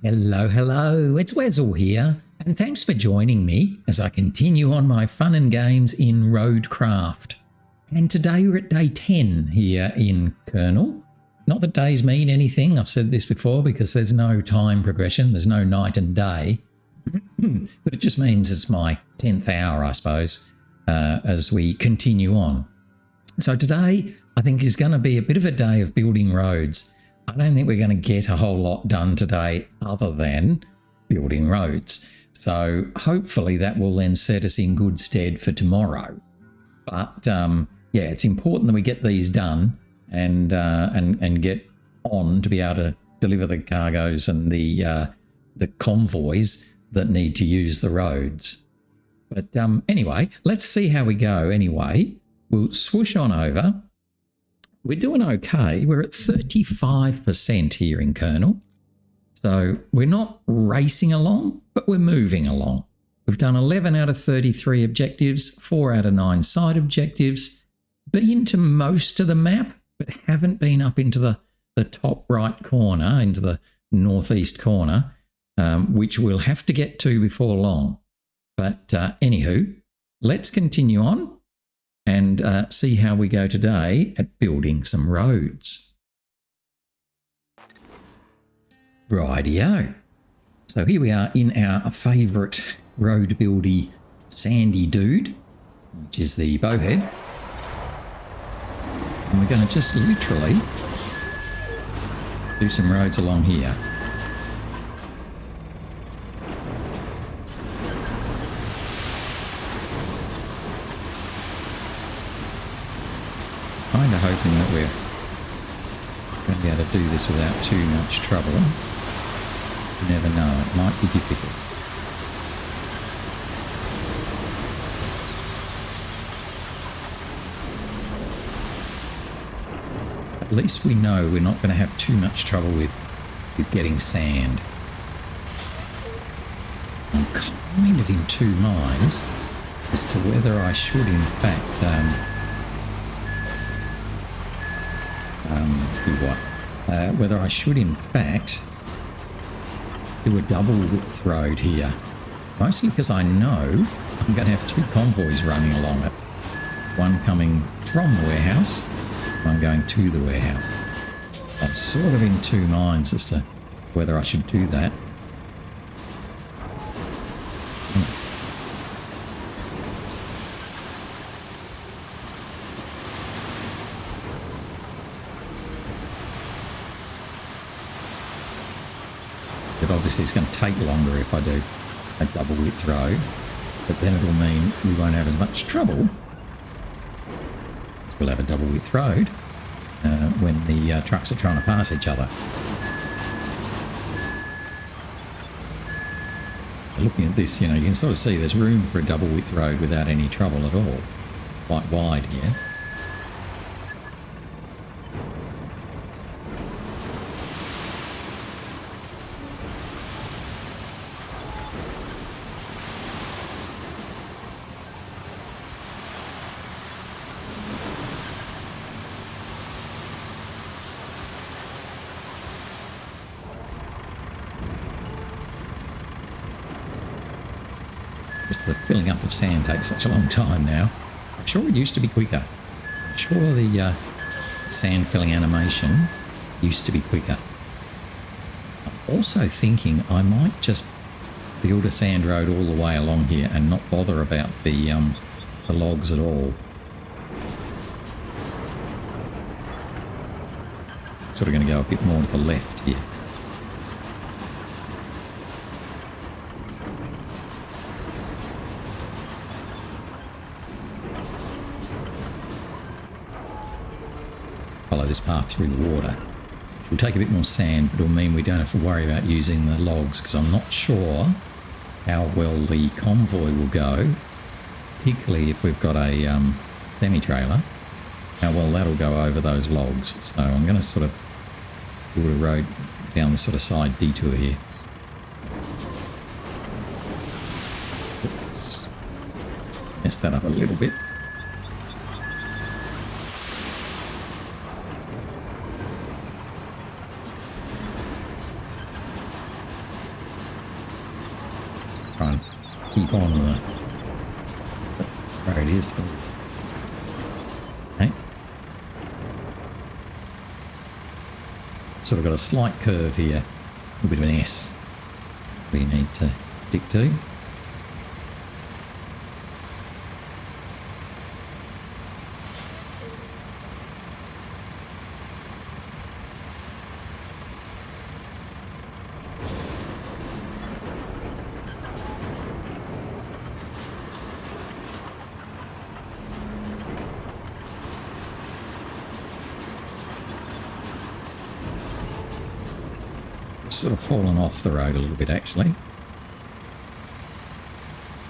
Hello, hello, it's Wezzel here, and thanks for joining me as I continue on my fun and games in RoadCraft. And today we're at day 10 here in Kernel. Not that days mean anything, I've said this before, because there's no time progression, there's no night and day, but it just means it's my 10th hour, I suppose, as we continue on. So today I think is going to be a bit of a day of building roads. I don't think we're going to get a whole lot done today other than building roads. So hopefully that will then set us in good stead for tomorrow. But yeah, it's important that we get these done and get on to be able to deliver the cargoes and the convoys that need to use the roads. But anyway, let's see how we go anyway. We'll swoosh on over. We're doing okay. We're at 35% here in Kernel. So we're not racing along, but we're moving along. We've done 11 out of 33 objectives, 4 out of 9 side objectives, been to most of the map, but haven't been up into the top right corner, into the northeast corner, which we'll have to get to before long. But anywho, let's continue on and see how we go today at building some roads. Rightio. So here we are in our favourite road buildy sandy dude, which is the bowhead. And we're going to just literally do some roads along here. Kind of hoping that we're going to be able to do this without too much trouble. You never know, it might be difficult. At least we know we're not going to have too much trouble with getting sand. I'm kind of in two minds as to whether I should in fact whether I should in fact do a double width road here. Mostly because I know I'm going to have two convoys running along it. One coming from the warehouse, one going to the warehouse. I'm sort of in two minds as to whether I should do that. But obviously it's going to take longer if I do a double width road, but then it'll mean we won't have as much trouble. We'll have a double width road when the trucks are trying to pass each other. So looking at this, you know, you can sort of see there's room for a double width road without any trouble at all. Quite wide here. Just the filling up of sand takes such a long time now. I'm sure it used to be quicker. I'm sure the sand filling animation used to be quicker. I'm also thinking I might just build a sand road all the way along here and not bother about the logs at all. Sort of going to go a bit more to the left here. Follow this path through the water. It will take a bit more sand, but it'll mean we don't have to worry about using the logs, because I'm not sure how well the convoy will go, particularly if we've got a semi-trailer, how well that'll go over those logs. So I'm going to sort of build a road down the sort of side detour here. Oops. Mess that up a little bit. try and keep on the where it is. Okay. Sort of got a slight curve here, a bit of an S we need to stick to. Sort of fallen off the road a little bit, actually.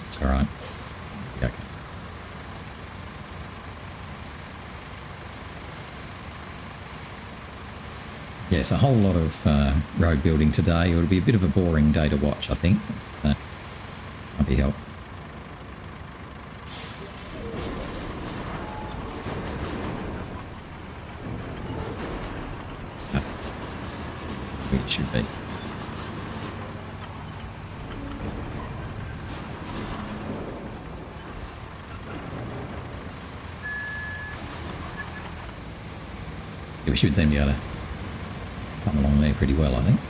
It's all right. Okay. Yes, a whole lot of road building today. It'll be a bit of a boring day to watch, I think. Might be help. It should be. Yeah, we should then be able to come along there pretty well, I think.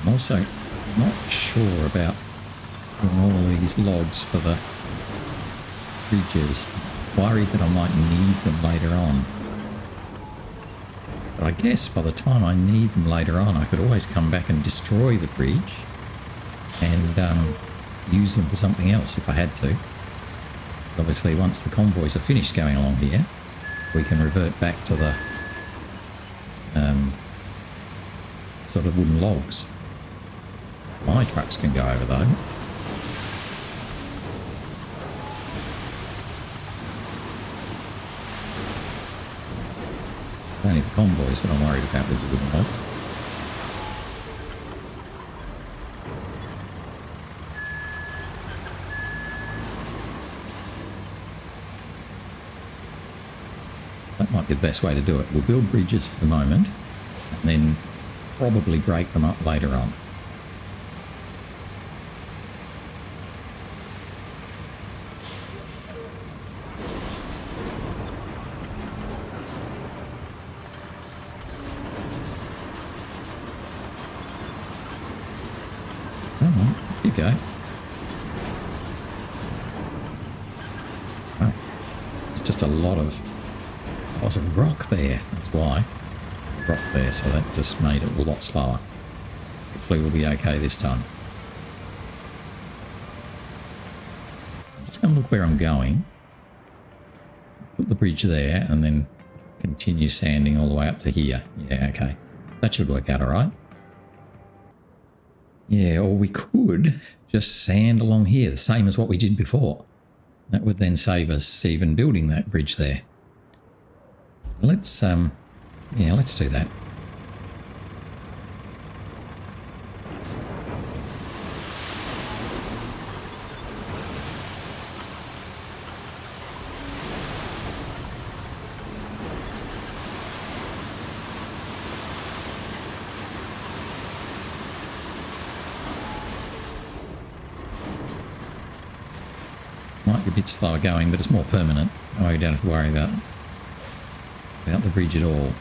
I'm also not sure about doing all of these logs for the bridges. Worried that I might need them later on. But I guess by the time I need them later on, I could always come back and destroy the bridge and use them for something else if I had to. Obviously, once the convoys are finished going along here, we can revert back to the sort of wooden logs. My trucks can go over though. Only the convoys that I'm worried about with the wooden logs. That might be the best way to do it. We'll build bridges for the moment and then probably break them up later on. Come on, you go. Oh, it's just a lot of... Oh, there's a rock there, that's why. Rock there, so that just made it a lot slower. Hopefully we'll be okay this time. I'm just going to look where I'm going. Put the bridge there and then continue sanding all the way up to here. Yeah, okay. That should work out all right. Yeah, or we could just sand along here, the same as what we did before. That would then save us even building that bridge there. Let's, yeah, let's do that. Might be a bit slower going, but it's more permanent. Oh, you don't have to worry about the bridge at all.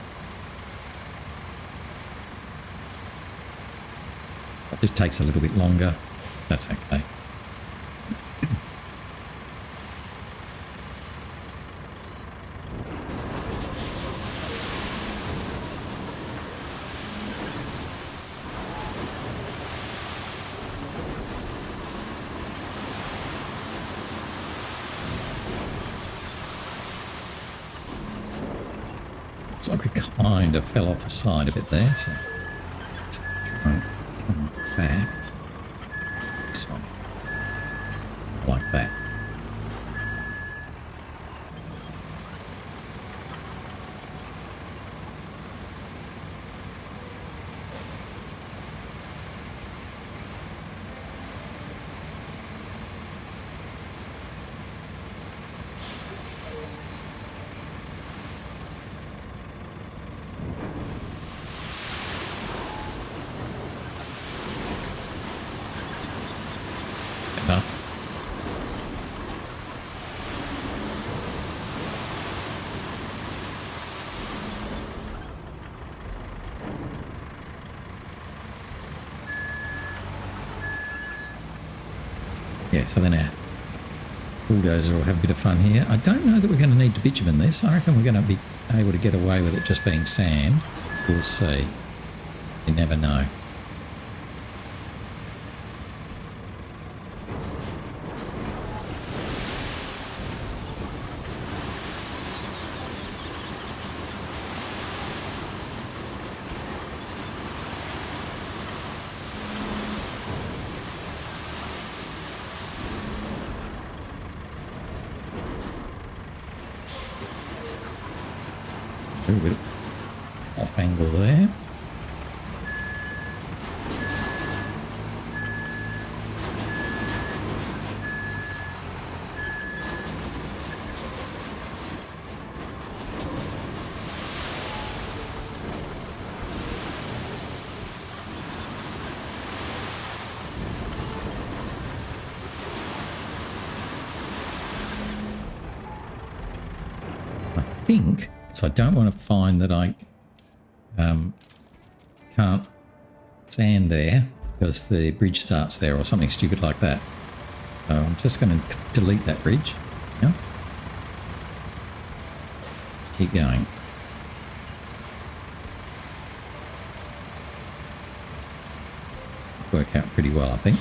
It just takes a little bit longer. That's okay. Looks like we kind of fell off the side a bit there, so let's try and come back. This one. Like that. Yeah, so then our bulldozer will have a bit of fun here. I don't know that we're going to need to bitumen this. I reckon we're going to be able to get away with it just being sand. We'll see. You never know. A bit off angle there. I think, so I don't want to find that I can't sand there because the bridge starts there or something stupid like that. So I'm just going to delete that bridge. Yeah. Keep going. Work out pretty well, I think.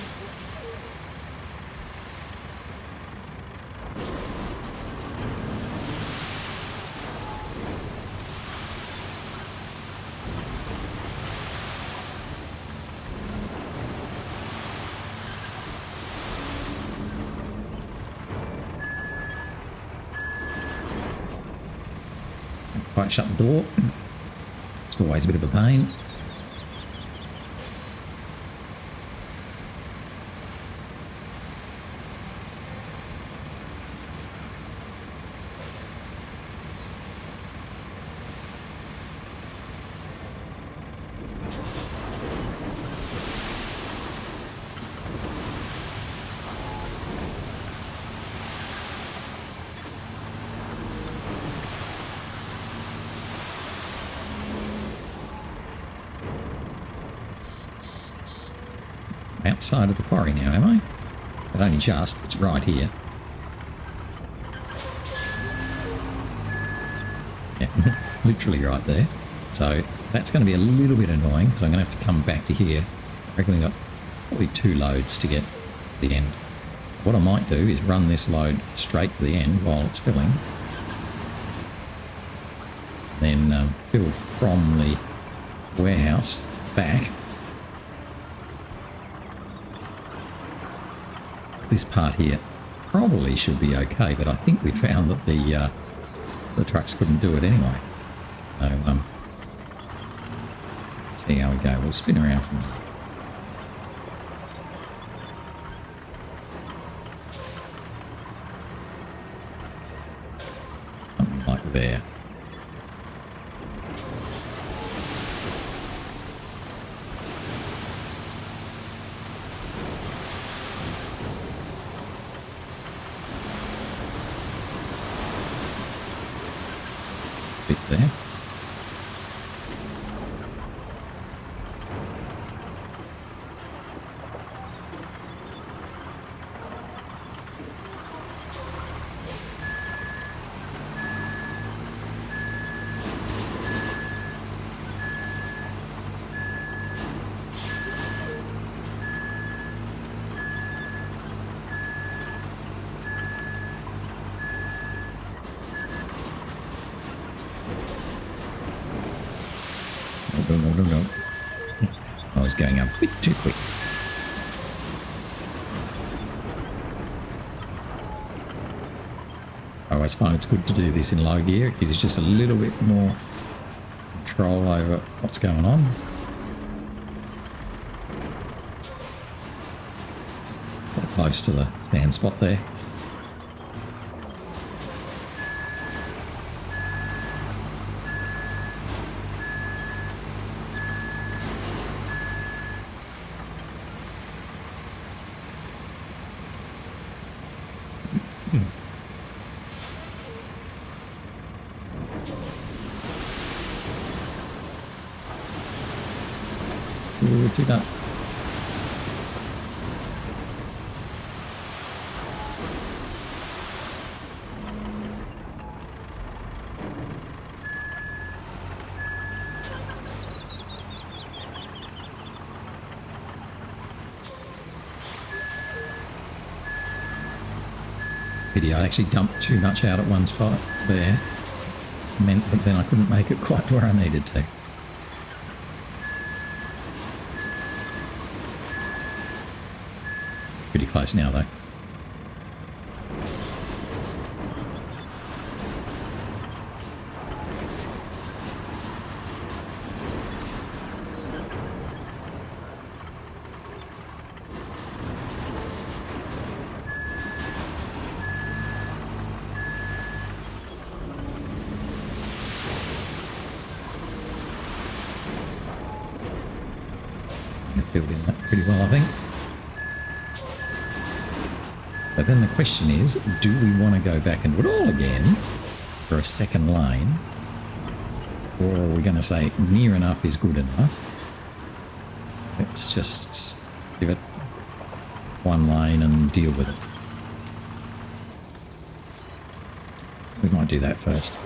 Quite shut the door. It's always a bit of a pain. Outside of the quarry now, am I? But only just. It's right here. Yeah, literally right there. So that's going to be a little bit annoying because I'm going to have to come back to here. I reckon we've got probably 2 loads to get to the end. What I might do is run this load straight to the end while it's filling. Then fill from the warehouse back. This part here probably should be okay, but I think we found that the trucks couldn't do it anyway. So see how we go. We'll spin around from here. Something like there. There. No, no, no, no. I was going a bit too quick. I always find it's good to do this in low gear. It gives just a little bit more control over what's going on. It's quite close to the stand spot there. Do that. Pity I actually dumped too much out at one spot there. Meant that then I couldn't make it quite where I needed to. Pretty close now though. Filled in that pretty well, I think. But then the question is, do we want to go back and do it all again for a second lane? Or are we going to say near enough is good enough? Let's just give it one lane and deal with it. We might do that first.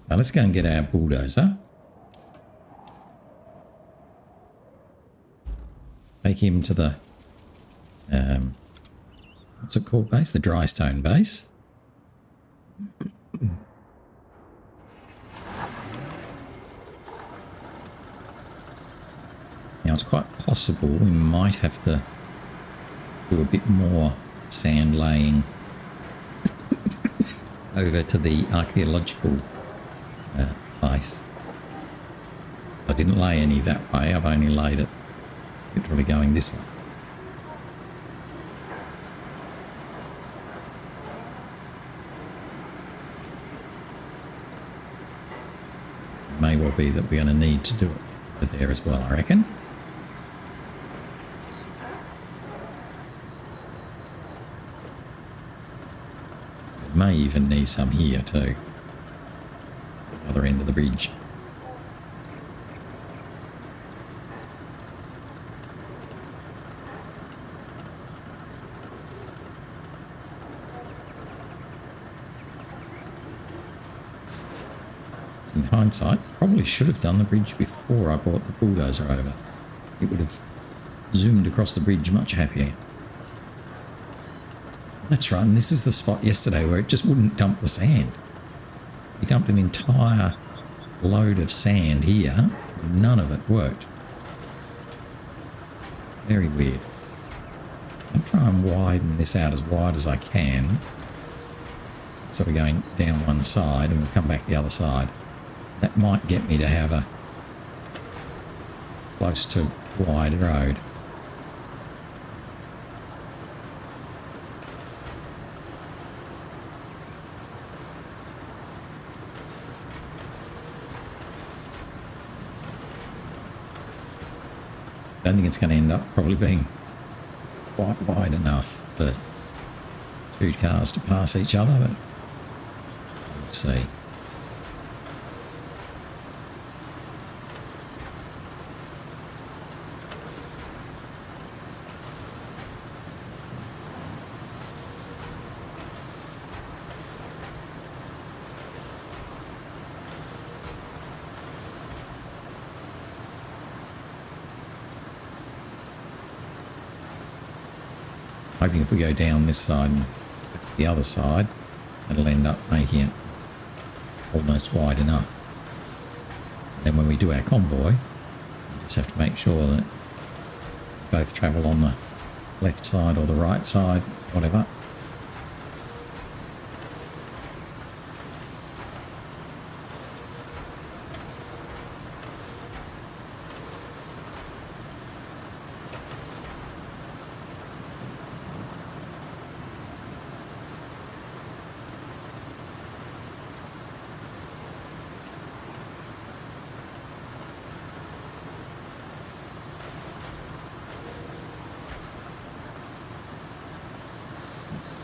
Now let's go and get our bulldozer. Take him to the, what's it called base? The dry stone base. Now it's quite possible we might have to do a bit more sand laying over to the archaeological place. I didn't lay any that way, I've only laid it literally going this way. It may well be that we're going to need to do it over there as well, I reckon. It may even need some here too. Other end of the bridge. In hindsight, probably should have done the bridge before I brought the bulldozer over. It would have zoomed across the bridge much happier. That's right, and this is the spot yesterday where it just wouldn't dump the sand. He dumped an entire load of sand here, none of it worked. Very weird. I'll try and widen this out as wide as I can. So we're going down one side and we'll come back the other side. That might get me to have a close to wide road. I don't think it's going to end up probably being quite wide enough for two cars to pass each other, but we'll see. Hoping if we go down this side and the other side, it'll end up making it almost wide enough. Then when we do our convoy, Just have to make sure that both travel on the left side or the right side, whatever.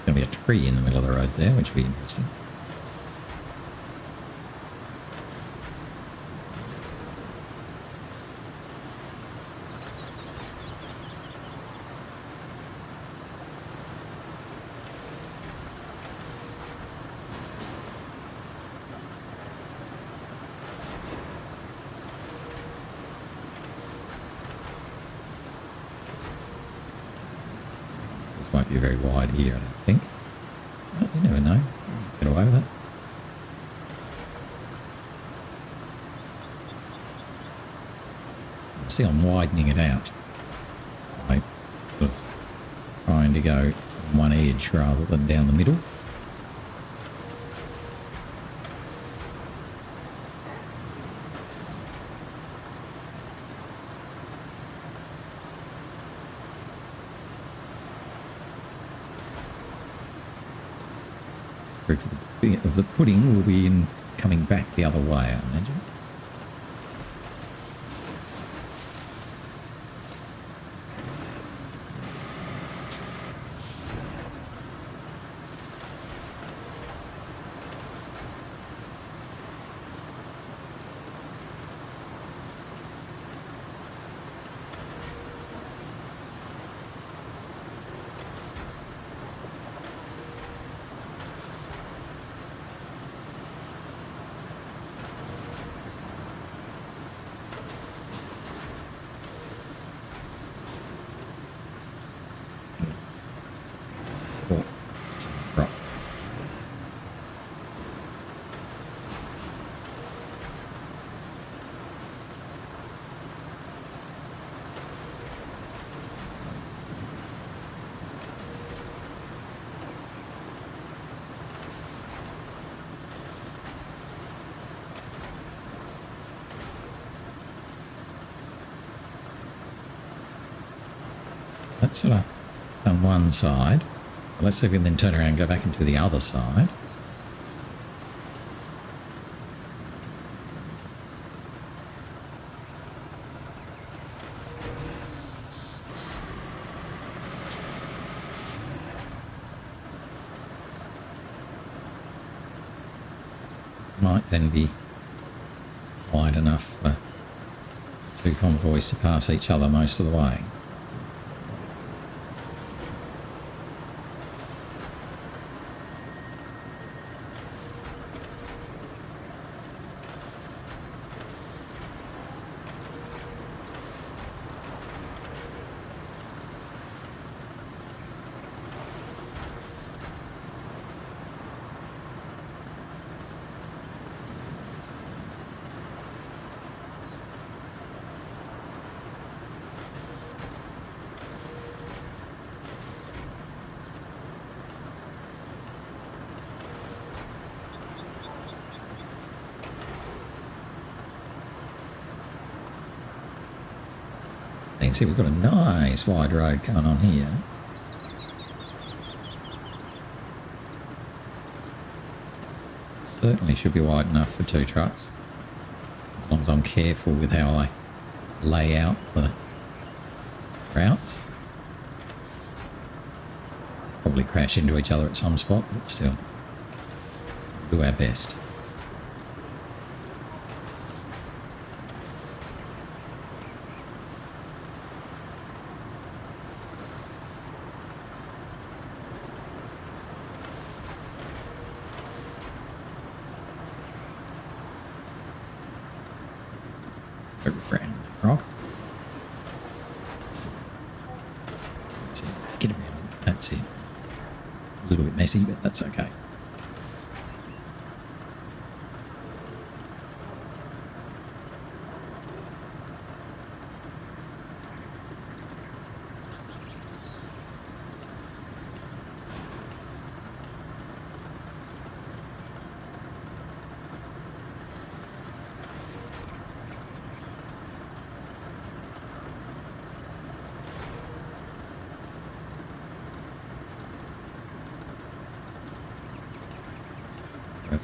Going to be a tree in the middle of the road there, which will be interesting. This won't be very wide here, I don't think. Oh, you never know. Get away with it. See, I'm widening it out. I'm sort of trying to go on one edge rather than down the middle. Of the pudding will be in coming back the other way, I imagine. That's sort of on one side. Let's see if we can then turn around and go back into the other side. Might then be wide enough for two convoys to pass each other most of the way. You can see we've got a nice wide road going on here. Certainly should be wide enough for two trucks, as long as I'm careful with how I lay out the routes. Probably crash into each other at some spot, but still, do our best. Around the rock. That's it. Get around it. That's it. A little bit messy, but that's okay.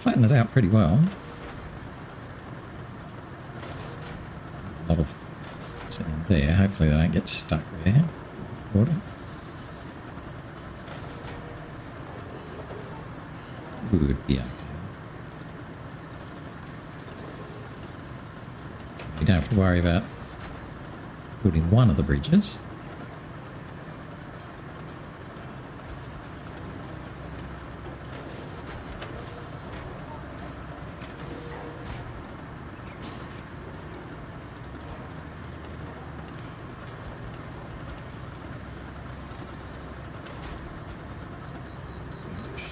flattened it out pretty well. A lot of sand there. Hopefully they don't get stuck there. Water. Good, yeah. We don't have to worry about putting one of the bridges.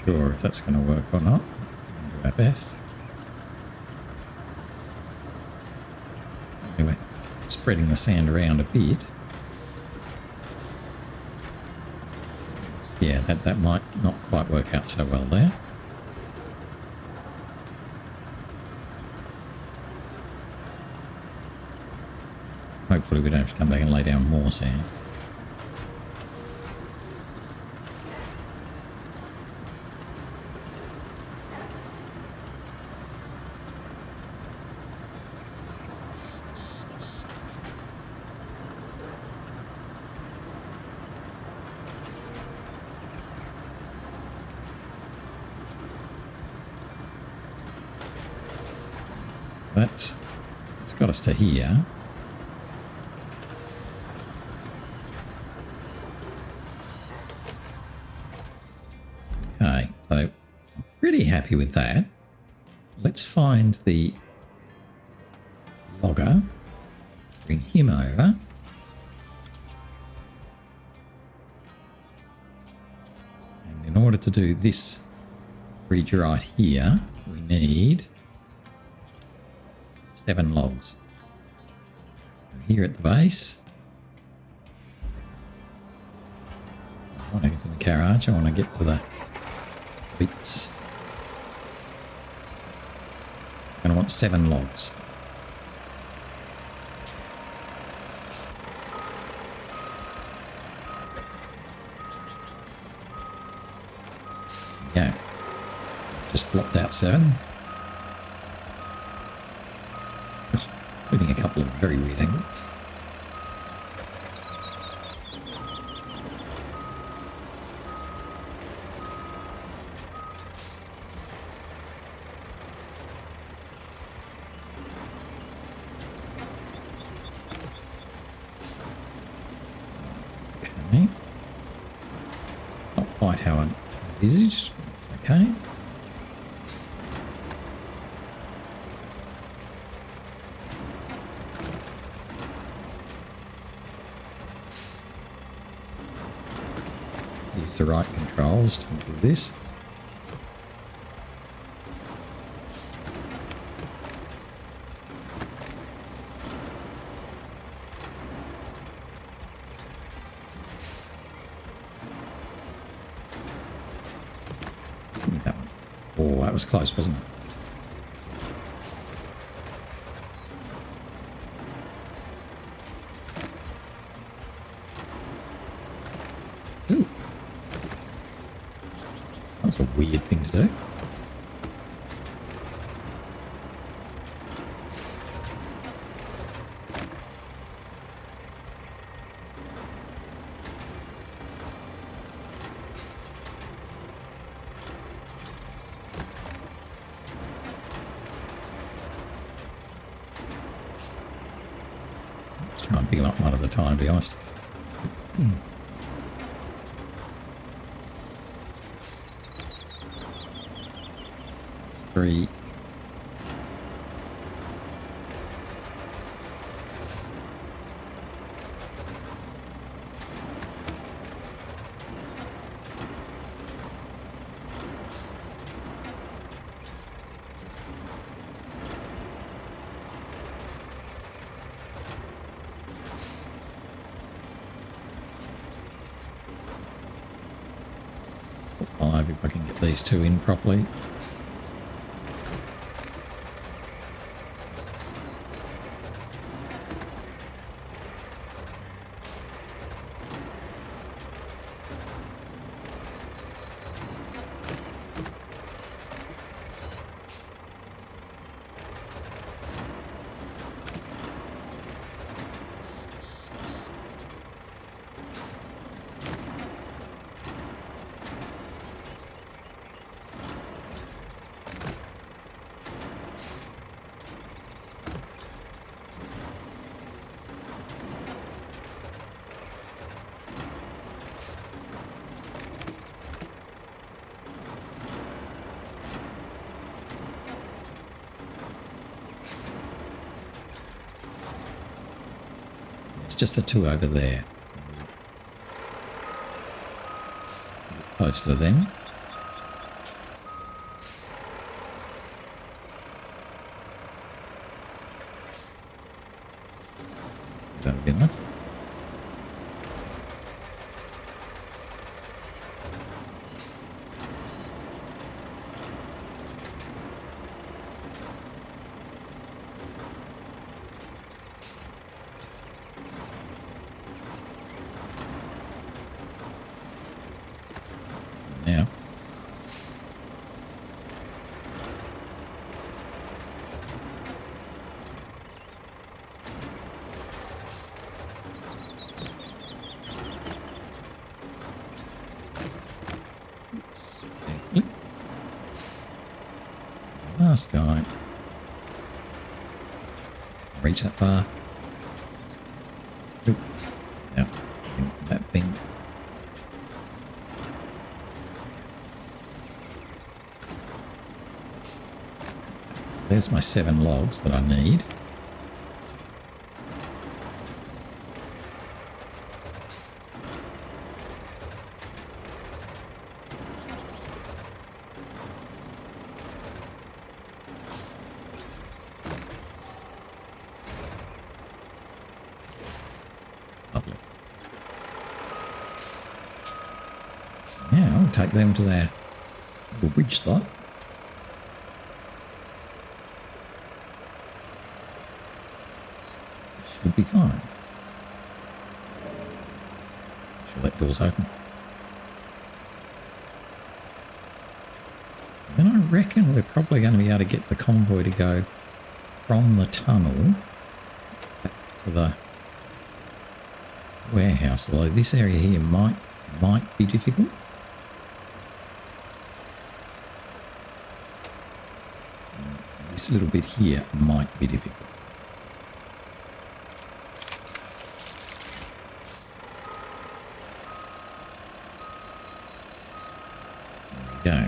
Sure if that's going to work or not. We'll do our best. Anyway, spreading the sand around a bit. Yeah, that might not quite work out so well there. Hopefully we don't have to come back and lay down more sand. It's got us to here. Okay, so I'm pretty happy with that. Let's find the logger, bring him over. And in order to do this bridge right here, we need 7 logs. And here at the base, I want to get to the garage, I want to get to the bits. I'm going to want 7 logs. There we go. Just blocked out 7. Including a couple of very weird angles. Okay. Not quite how I envisaged. It's okay. Use the right controls to do this. Give me that one. Oh, that was close, wasn't it? Ooh. That's a weird thing to do. Let's try and pick them up one at a time, to be honest. 3. Five, if I can get these 2 in properly. it's just the two over there. Closer to them. That'll be enough. Now, last guy. Reach that far. Oop. Yep. That thing. There's my 7 logs that I need. Lovely. Now I'll take them to their little bridge spot. Should be fine. Sure that door's open. Then I reckon we're probably going to be able to get the convoy to go from the tunnel back to the warehouse. Although this area here might be difficult. This little bit here might be difficult. Go.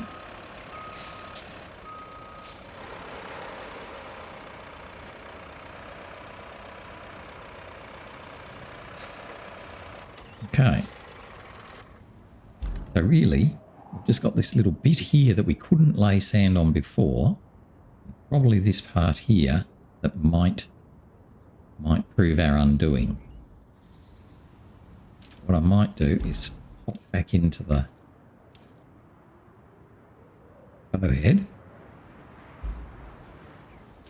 Okay. So really, we've just got this little bit here that we couldn't lay sand on before. Probably this part here that might prove our undoing. What I might do is hop back into the overhead,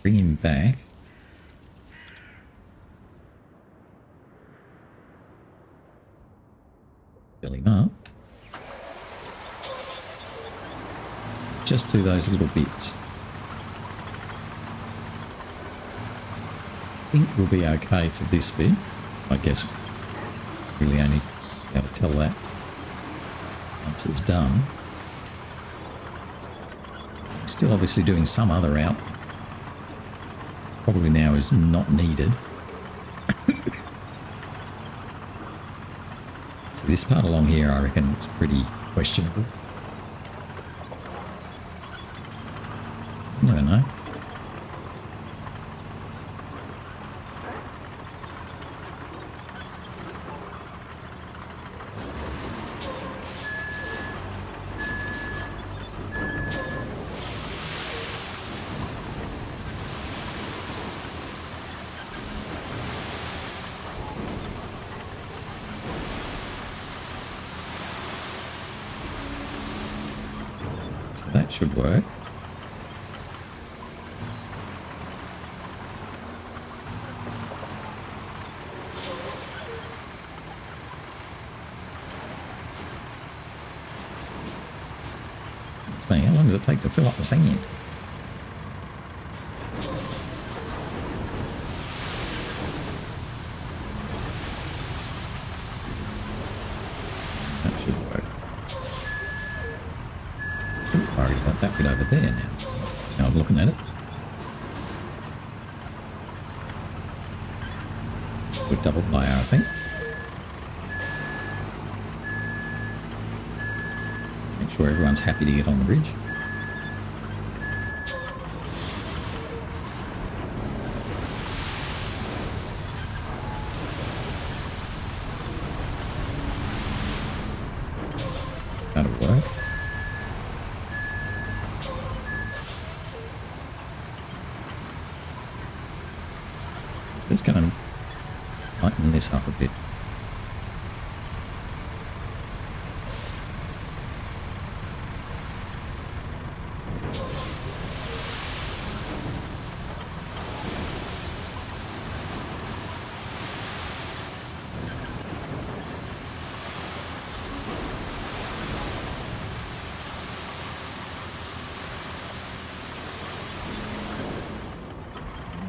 bring him back, fill him up, just do those little bits. I think we'll be okay for this bit. I guess really only be able to tell that once it's done. Still obviously doing some other route. Probably now is not needed. So this part along here I reckon is pretty questionable. You never know. That should work. It's me. How long does it take to fill up the sand? That should work. I've already got that bit over there now. Now I'm looking at it. Good double layer, I think. Make sure everyone's happy to get on the bridge. Just going to lighten this up a bit.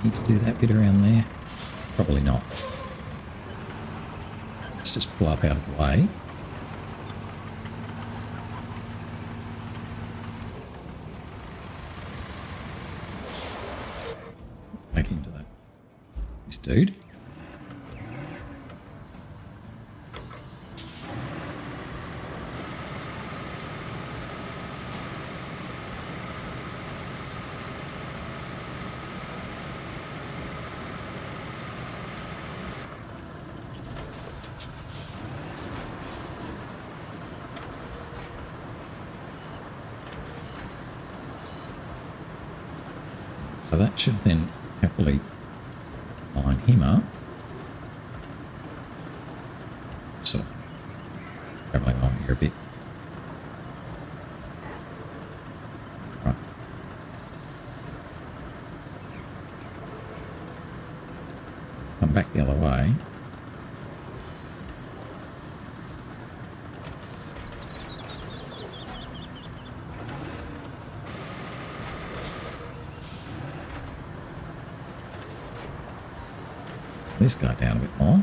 Need to do that bit around there? Probably not. Let's just pull up out of the way. Back into that. This dude. So that should then happily line him up. So, travelling along here a bit. Right. Come back the other way. This guy down a bit more.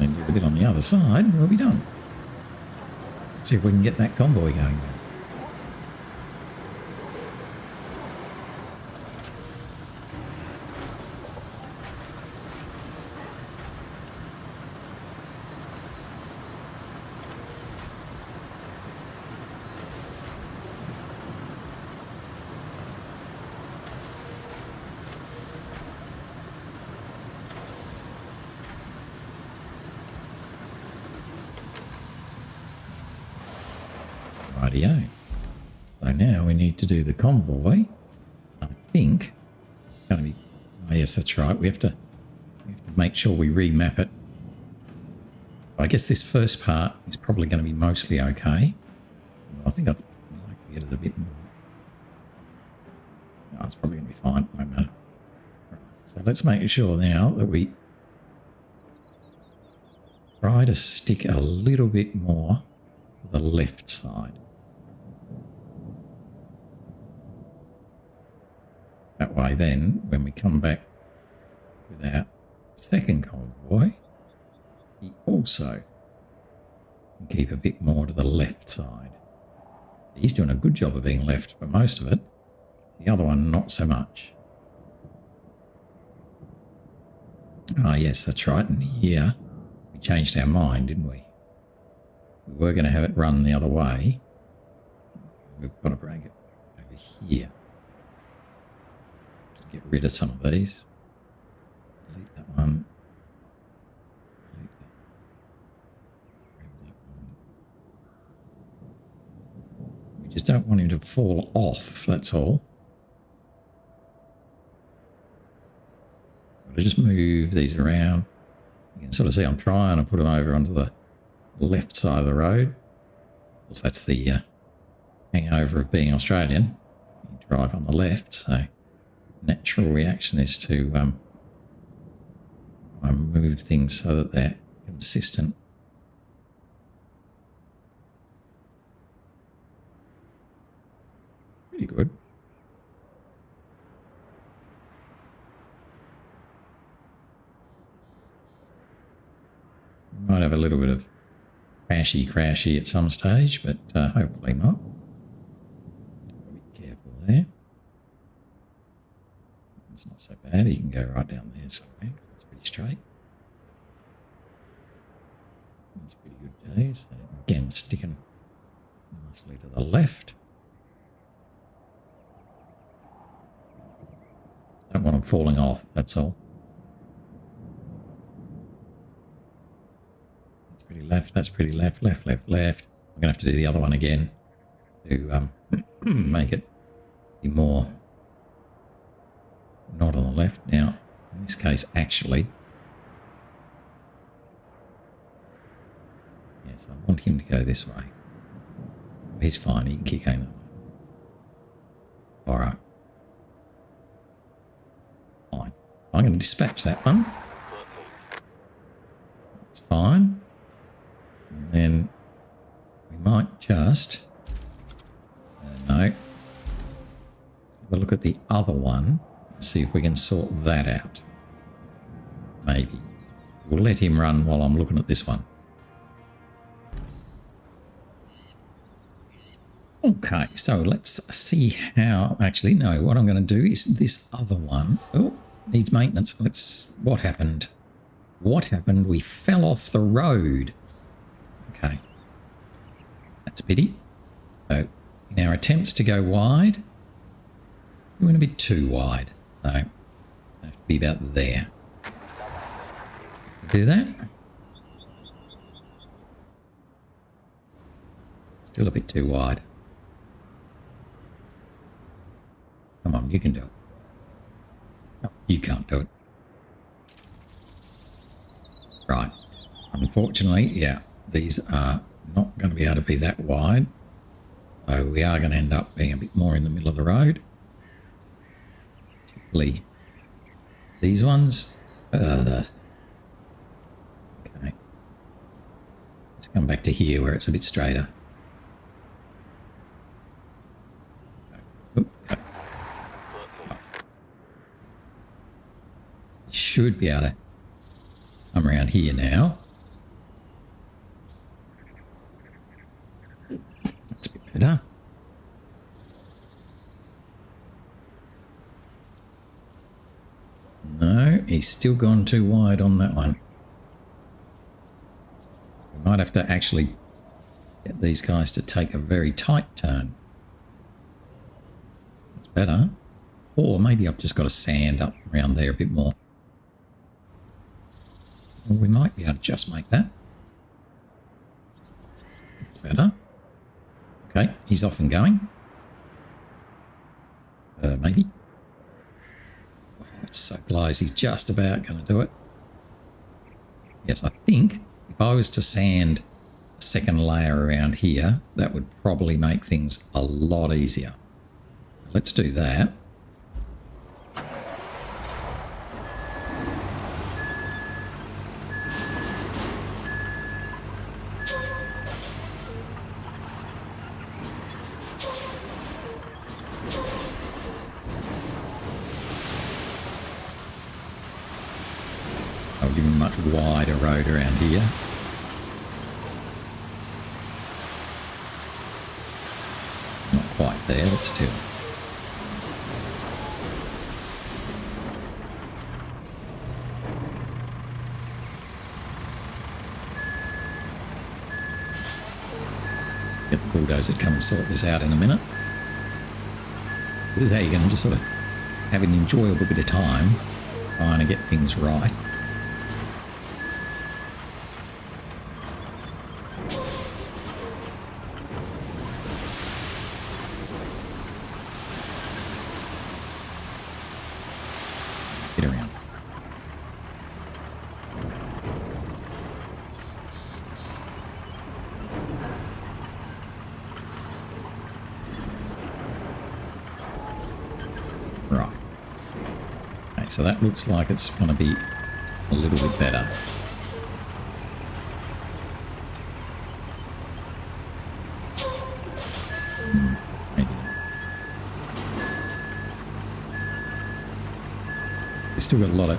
And do a bit on the other side and we'll be done. Let's see if we can get that convoy going. Rightio. So now we need to do the convoy. I think it's going to be... Oh yes, that's right. We have to make sure we remap it. I guess this first part is probably going to be mostly okay. I think I'd like to get it a bit more. No, it's probably going to be fine. Won't matter. Right. So let's make sure now that we try to stick a little bit more to the left side. That way then, when we come back with our second convoy, he also can keep a bit more to the left side. He's doing a good job of being left for most of it. The other one, not so much. Ah, yes, that's right. And here, we changed our mind, didn't we? We were going to have it run the other way. We've got to bring it over here. Get rid of some of these. Delete that one. Delete that one. Grab that one. We just don't want him to fall off, that's all. I'll just move these around. You can sort of see I'm trying to put them over onto the left side of the road. Of course, that's the hangover of being Australian. You drive on the left, so natural reaction is to move things so that they're consistent. Pretty good. We might have a little bit of crashy at some stage, but hopefully not. Be careful there. It's not so bad. He can go right down there somewhere. It's pretty straight. Okay, so again, sticking nicely to the left. Don't want them falling off, that's all. That's pretty left, that's pretty left, left, left, left. I'm going to have to do the other one again to make it be more not on the left. Now, in this case, actually, yes, I want him to go this way. He's fine, he can keep going that way. All right. Fine. I'm going to dispatch that one. That's fine. And then we might just, no, have a look at the other one. See if we can sort that out. Maybe. We'll let him run while I'm looking at this one. Okay, so let's see how... Actually, no, what I'm going to do is this other one... Oh, needs maintenance. What happened? What happened? We fell off the road. Okay. That's a pity. So, in our attempts to go wide, we went a bit too wide. So, have to be about there. Do that. Still a bit too wide. Come on, you can do it. No, you can't do it. Right. Unfortunately, yeah, these are not going to be able to be that wide. So we are going to end up being a bit more in the middle of the road. Particularly these ones. Okay. Let's come back to here where it's a bit straighter. Should be able to come around here now. That's a bit better. No, he's still gone too wide on that one. We might have to actually get these guys to take a very tight turn. That's better. Or maybe I've just got to sand up around there a bit more. Well, we might be able to just make that. Better. Okay, he's off and going. Maybe. Oh, it's so close. He's just about going to do it. Yes, I think if I was to sand a second layer around here, that would probably make things a lot easier. Let's do that. I'll give him a much wider road around here. Not quite there, but still. Get the bulldozer to come and sort this out in a minute. This is how you're going to just sort of have an enjoyable bit of time trying to get things right. Get around. Right. Okay, so that looks like it's going to be a little bit better. Maybe not. We've still got a lot of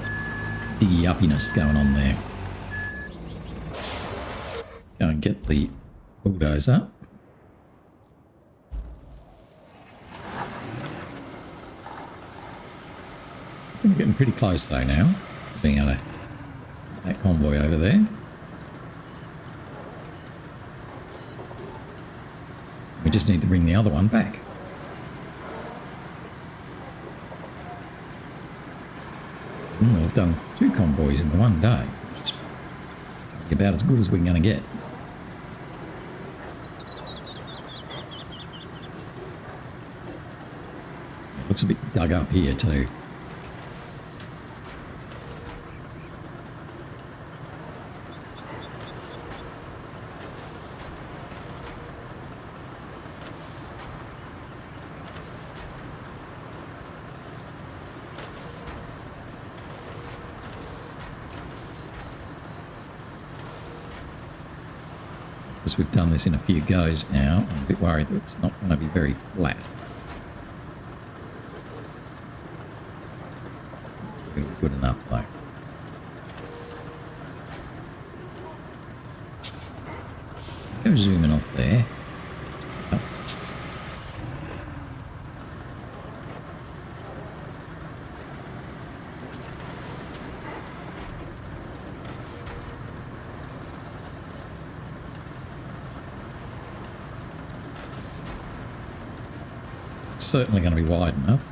diggy uppiness going on there. Go and get the bulldozer. We're getting pretty close though now, being able to that convoy over there. just need to bring the other one back. We've done 2 convoys in one day, which is about as good as we're going to get. It looks a bit dug up here too. Because we've done this in a few goes now, I'm a bit worried that it's not going to be very flat. It's good enough though. Go zooming off there. Certainly going to be wide enough.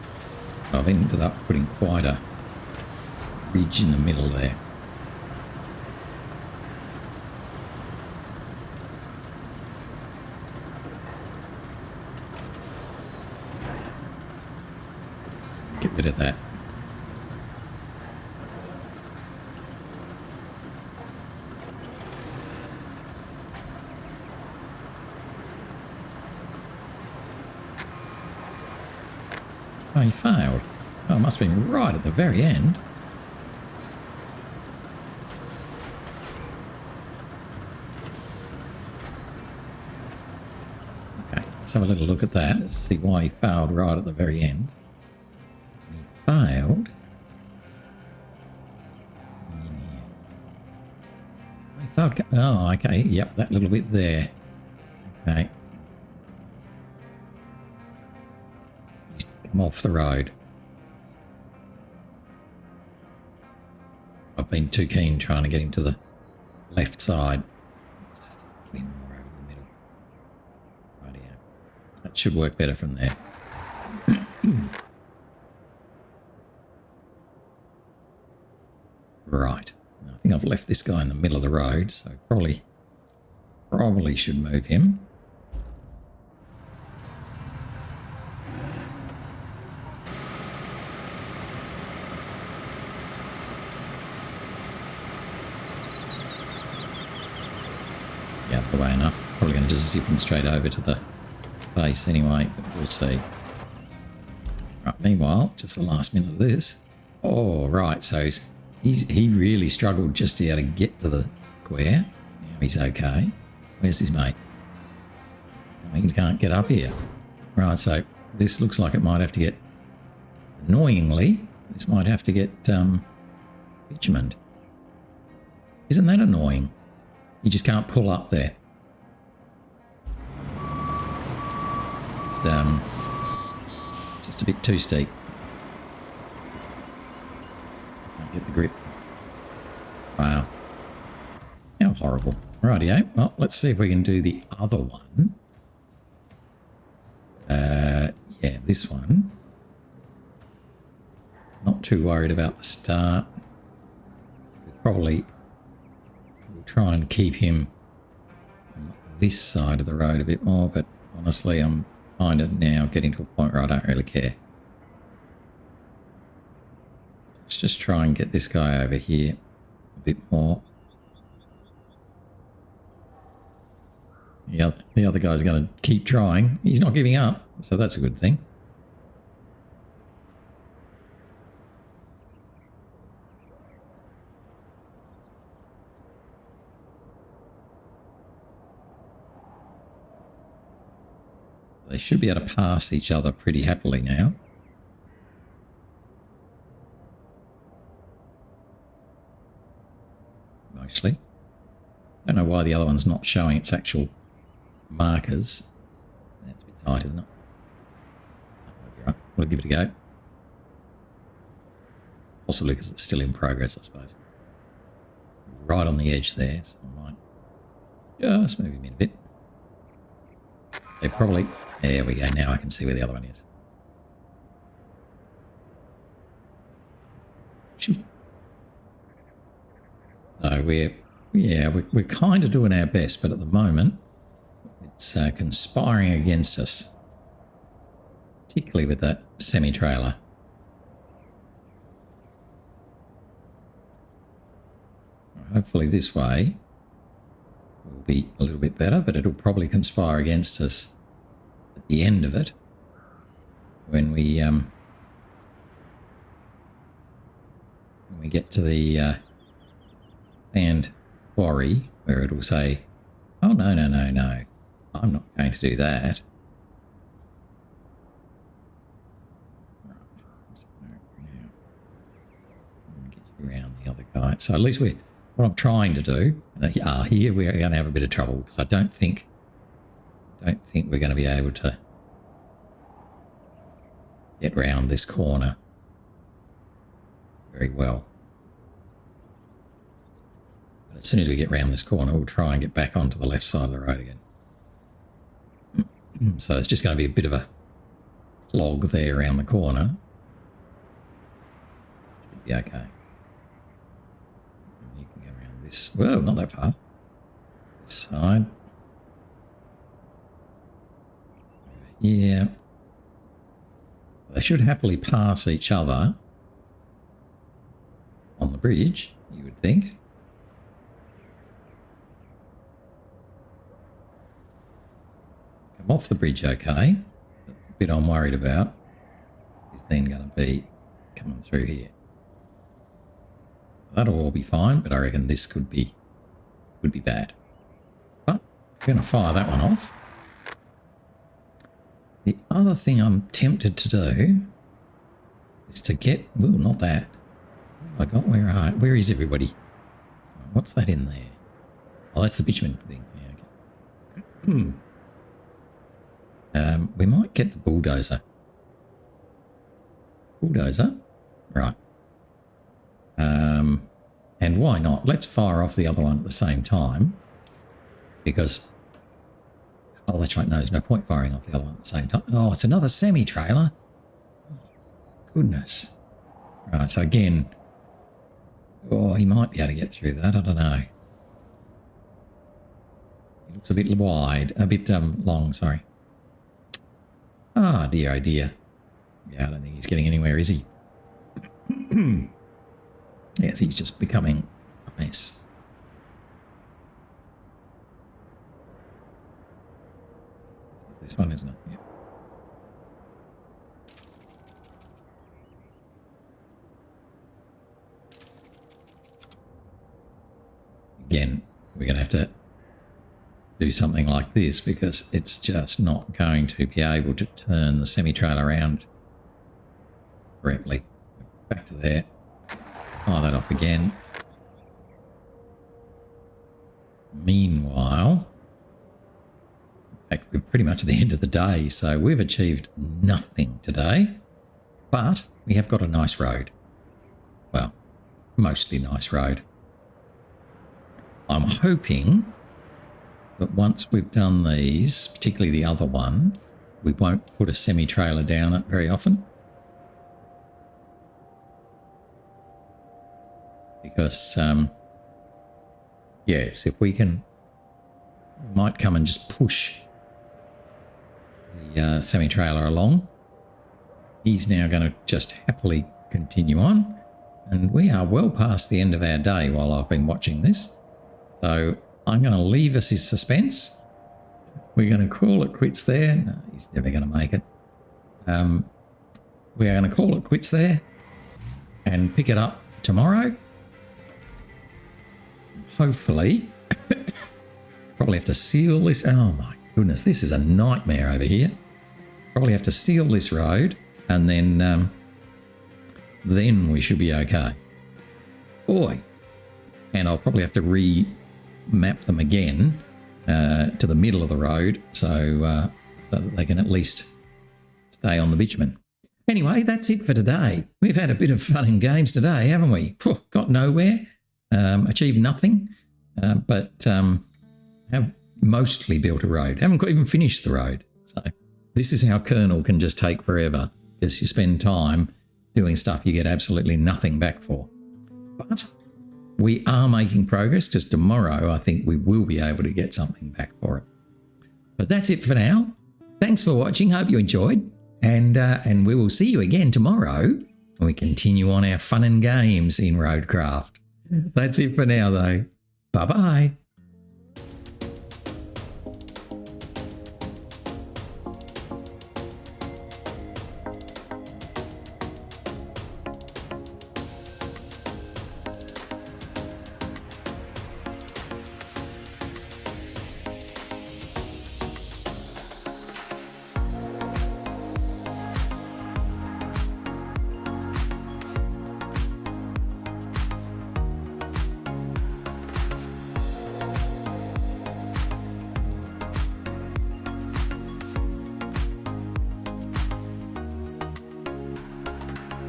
I've ended up putting quite a ridge in the middle there. Get rid of that. Oh, he failed. Oh, it must have been right at the very end. Okay, let's have a little look at that. Let's see why he failed right at the very end. He failed. He failed. Oh, okay. Yep, that little bit there. Okay. I'm off the road. I've been too keen trying to get him to the left side. Let's get him more over the middle. Right here. That should work better from there. Right. I think I've left this guy in the middle of the road, so probably should move him. Out the way enough. Probably going to just zip him straight over to the base anyway, but we'll see. Right, meanwhile, just the last minute of this. Oh, right, so he really struggled just to be able to get to the square. Now he's okay. Where's his mate? He can't get up here. Right, so this looks like it might have to get, annoyingly, this might have to get bitumened. Isn't that annoying? You just can't pull up there. It's just a bit too steep. Can't get the grip. Wow. How horrible. Rightio. Well, let's see if we can do the other one. Yeah, this one. Not too worried about the start. Probably we'll try and keep him on this side of the road a bit more, but honestly I'm kind of now getting to a point where I don't really care. Let's just try and get this guy over here a bit more. The other guy's going to keep trying. He's not giving up, so that's a good thing. They should be able to pass each other pretty happily now. Mostly. Don't know why the other one's not showing its actual markers. That's a bit tight, isn't it? Right. We'll give it a go. Possibly because it's still in progress, I suppose. Right on the edge there, so I might just move him in a bit. They probably... There we go. Now I can see where the other one is. Shoot. So we're kind of doing our best, but at the moment it's conspiring against us, particularly with that semi-trailer. Hopefully this way will be a little bit better, but it'll probably conspire against us at the end of it when we get to the sand quarry, where it'll say, oh no, I'm not going to do that. Get you around the other guy. So at least what I'm trying to do, here we're going to have a bit of trouble, because I don't think we're going to be able to get round this corner very well. But as soon as we get round this corner, we'll try and get back onto the left side of the road again. So it's just going to be a bit of a clog there around the corner. Should be okay. You can go around this. Whoa, not that far. This side. Yeah. They should happily pass each other on the bridge, you would think. Come off the bridge okay. The bit I'm worried about is then going to be coming through here. That'll all be fine, but I reckon this could be bad. But we're going to fire that one off. The other thing I'm tempted to do is to get... Ooh, not that. I got where is everybody? What's that in there? Oh, that's the bitumen thing. Yeah, okay. We might get the bulldozer. Bulldozer? Right. And why not? Let's fire off the other one at the same time. Because... Oh, that's right. No, there's no point firing off the other one at the same time. Oh, it's another semi-trailer. Oh, goodness. Right, so again... Oh, he might be able to get through that. I don't know. He looks a bit wide. A bit long, sorry. Ah, dear, oh dear. Yeah, I don't think he's getting anywhere, is he? Yes, he's just becoming a mess. This one, isn't it? Yeah. Again, we're going to have to do something like this because it's just not going to be able to turn the semi-trailer around correctly. Back to there. Fire that off again. Meanwhile, in fact, we're pretty much at the end of the day, so we've achieved nothing today, but we have got a nice road. Well, mostly nice road. I'm hoping that once we've done these, particularly the other one, we won't put a semi-trailer down it very often. Because, yes, if we can, we might come and just push the semi-trailer along. He's now going to just happily continue on. And we are well past the end of our day while I've been watching this. So I'm going to leave us his suspense. We're going to call it quits there. No, he's never going to make it. We are going to call it quits there and pick it up tomorrow. Hopefully, probably have to seal this. Oh my goodness, this is a nightmare over here. Probably have to seal this road and then we should be okay. Boy. And I'll probably have to remap them again to the middle of the road so that they can at least stay on the bitumen. Anyway, that's it for today. We've had a bit of fun and games today, haven't we? Got nowhere. Achieved nothing, but have mostly built a road. Haven't even finished the road. So this is how Kernel can just take forever, because you spend time doing stuff you get absolutely nothing back for. But we are making progress, because tomorrow I think we will be able to get something back for it. But that's it for now. Thanks for watching. Hope you enjoyed. And we will see you again tomorrow when we continue on our fun and games in RoadCraft. That's it for now, though. Bye-bye.